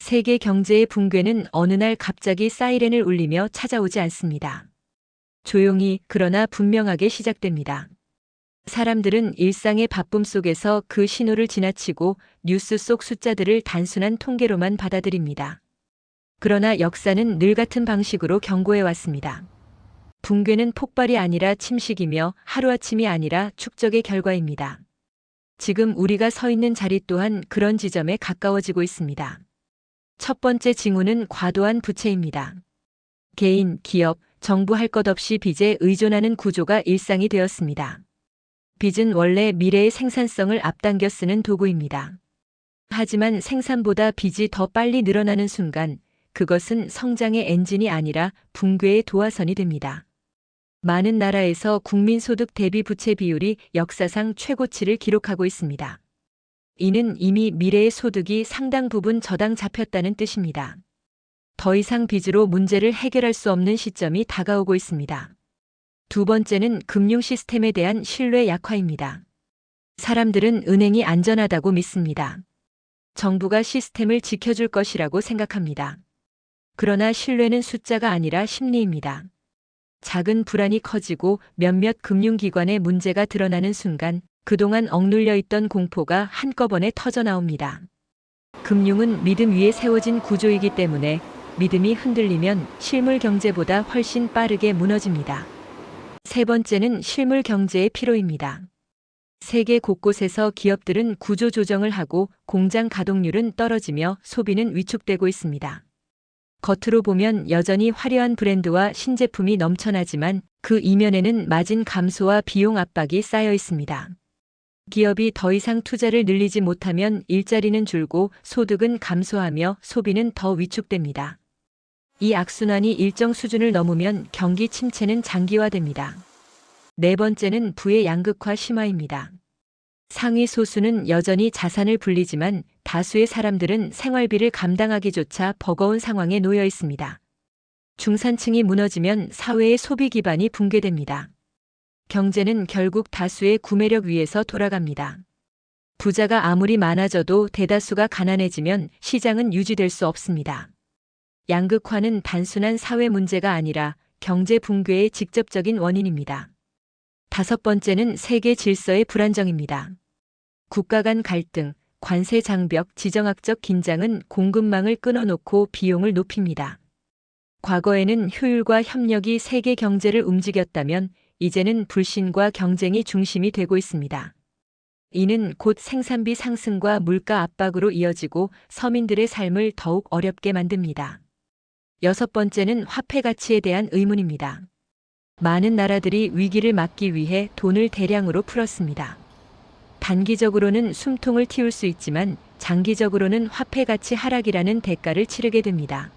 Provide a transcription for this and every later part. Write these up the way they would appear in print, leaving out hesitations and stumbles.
세계 경제의 붕괴는 어느 날 갑자기 사이렌을 울리며 찾아오지 않습니다. 조용히 그러나 분명하게 시작됩니다. 사람들은 일상의 바쁨 속에서 그 신호를 지나치고 뉴스 속 숫자들을 단순한 통계로만 받아들입니다. 그러나 역사는 늘 같은 방식으로 경고해 왔습니다. 붕괴는 폭발이 아니라 침식이며 하루아침이 아니라 축적의 결과입니다. 지금 우리가 서 있는 자리 또한 그런 지점에 가까워지고 있습니다. 첫 번째 징후는 과도한 부채입니다. 개인, 기업, 정부 할 것 없이 빚에 의존하는 구조가 일상이 되었습니다. 빚은 원래 미래의 생산성을 앞당겨 쓰는 도구입니다. 하지만 생산보다 빚이 더 빨리 늘어나는 순간 그것은 성장의 엔진이 아니라 붕괴의 도화선이 됩니다. 많은 나라에서 국민소득 대비 부채 비율이 역사상 최고치를 기록하고 있습니다. 이는 이미 미래의 소득이 상당 부분 저당 잡혔다는 뜻입니다. 더 이상 빚으로 문제를 해결할 수 없는 시점이 다가오고 있습니다. 두 번째는 금융 시스템에 대한 신뢰 약화입니다. 사람들은 은행이 안전하다고 믿습니다. 정부가 시스템을 지켜줄 것이라고 생각합니다. 그러나 신뢰는 숫자가 아니라 심리입니다. 작은 불안이 커지고 몇몇 금융기관의 문제가 드러나는 순간 그동안 억눌려 있던 공포가 한꺼번에 터져나옵니다. 금융은 믿음 위에 세워진 구조이기 때문에 믿음이 흔들리면 실물 경제보다 훨씬 빠르게 무너집니다. 세 번째는 실물 경제의 피로입니다. 세계 곳곳에서 기업들은 구조 조정을 하고 공장 가동률은 떨어지며 소비는 위축되고 있습니다. 겉으로 보면 여전히 화려한 브랜드와 신제품이 넘쳐나지만 그 이면에는 마진 감소와 비용 압박이 쌓여 있습니다. 기업이 더 이상 투자를 늘리지 못하면 일자리는 줄고 소득은 감소하며 소비는 더 위축됩니다. 이 악순환이 일정 수준을 넘으면 경기 침체는 장기화됩니다. 네 번째는 부의 양극화 심화입니다. 상위 소수는 여전히 자산을 불리지만 다수의 사람들은 생활비를 감당하기조차 버거운 상황에 놓여 있습니다. 중산층이 무너지면 사회의 소비 기반이 붕괴됩니다. 경제는 결국 다수의 구매력 위에서 돌아갑니다. 부자가 아무리 많아져도 대다수가 가난해지면 시장은 유지될 수 없습니다. 양극화는 단순한 사회 문제가 아니라 경제 붕괴의 직접적인 원인입니다. 다섯 번째는 세계 질서의 불안정입니다. 국가 간 갈등, 관세 장벽, 지정학적 긴장은 공급망을 끊어놓고 비용을 높입니다. 과거에는 효율과 협력이 세계 경제를 움직였다면 이제는 불신과 경쟁이 중심이 되고 있습니다. 이는 곧 생산비 상승과 물가 압박으로 이어지고 서민들의 삶을 더욱 어렵게 만듭니다. 여섯 번째는 화폐 가치에 대한 의문입니다. 많은 나라들이 위기를 막기 위해 돈을 대량으로 풀었습니다. 단기적으로는 숨통을 틔울 수 있지만 장기적으로는 화폐 가치 하락이라는 대가를 치르게 됩니다.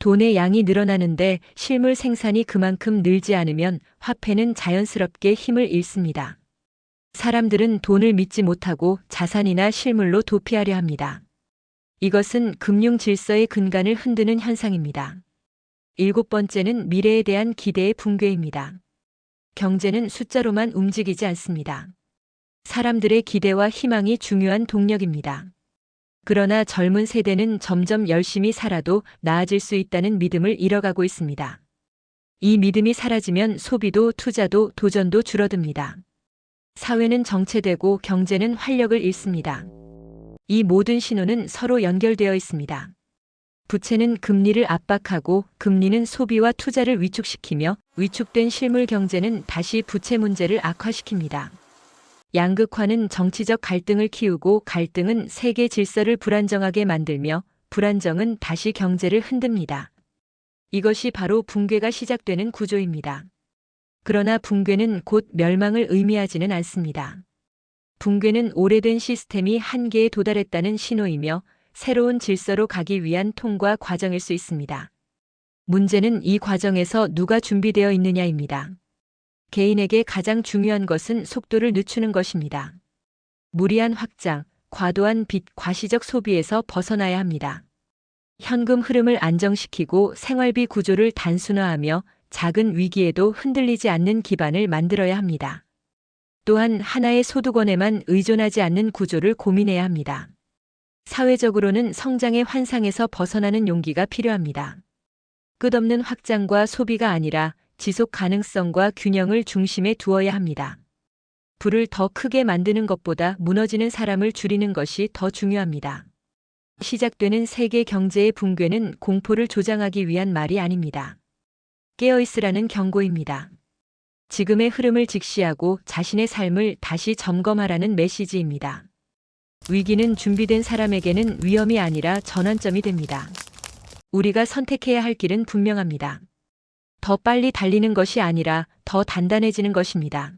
돈의 양이 늘어나는데 실물 생산이 그만큼 늘지 않으면 화폐는 자연스럽게 힘을 잃습니다. 사람들은 돈을 믿지 못하고 자산이나 실물로 도피하려 합니다. 이것은 금융 질서의 근간을 흔드는 현상입니다. 일곱 번째는 미래에 대한 기대의 붕괴입니다. 경제는 숫자로만 움직이지 않습니다. 사람들의 기대와 희망이 중요한 동력입니다. 그러나 젊은 세대는 점점 열심히 살아도 나아질 수 있다는 믿음을 잃어가고 있습니다. 이 믿음이 사라지면 소비도 투자도 도전도 줄어듭니다. 사회는 정체되고 경제는 활력을 잃습니다. 이 모든 신호는 서로 연결되어 있습니다. 부채는 금리를 압박하고 금리는 소비와 투자를 위축시키며 위축된 실물 경제는 다시 부채 문제를 악화시킵니다. 양극화는 정치적 갈등을 키우고 갈등은 세계 질서를 불안정하게 만들며 불안정은 다시 경제를 흔듭니다. 이것이 바로 붕괴가 시작되는 구조입니다. 그러나 붕괴는 곧 멸망을 의미하지는 않습니다. 붕괴는 오래된 시스템이 한계에 도달했다는 신호이며 새로운 질서로 가기 위한 통과 과정일 수 있습니다. 문제는 이 과정에서 누가 준비되어 있느냐입니다. 개인에게 가장 중요한 것은 속도를 늦추는 것입니다. 무리한 확장, 과도한 빚, 과시적 소비에서 벗어나야 합니다. 현금 흐름을 안정시키고 생활비 구조를 단순화하며 작은 위기에도 흔들리지 않는 기반을 만들어야 합니다. 또한 하나의 소득원에만 의존하지 않는 구조를 고민해야 합니다. 사회적으로는 성장의 환상에서 벗어나는 용기가 필요합니다. 끝없는 확장과 소비가 아니라 지속 가능성과 균형을 중심에 두어야 합니다. 불을 더 크게 만드는 것보다 무너지는 사람을 줄이는 것이 더 중요합니다. 시작되는 세계 경제의 붕괴는 공포를 조장하기 위한 말이 아닙니다. 깨어있으라는 경고입니다. 지금의 흐름을 직시하고 자신의 삶을 다시 점검하라는 메시지입니다. 위기는 준비된 사람에게는 위험이 아니라 전환점이 됩니다. 우리가 선택해야 할 길은 분명합니다. 더 빨리 달리는 것이 아니라 더 단단해지는 것입니다.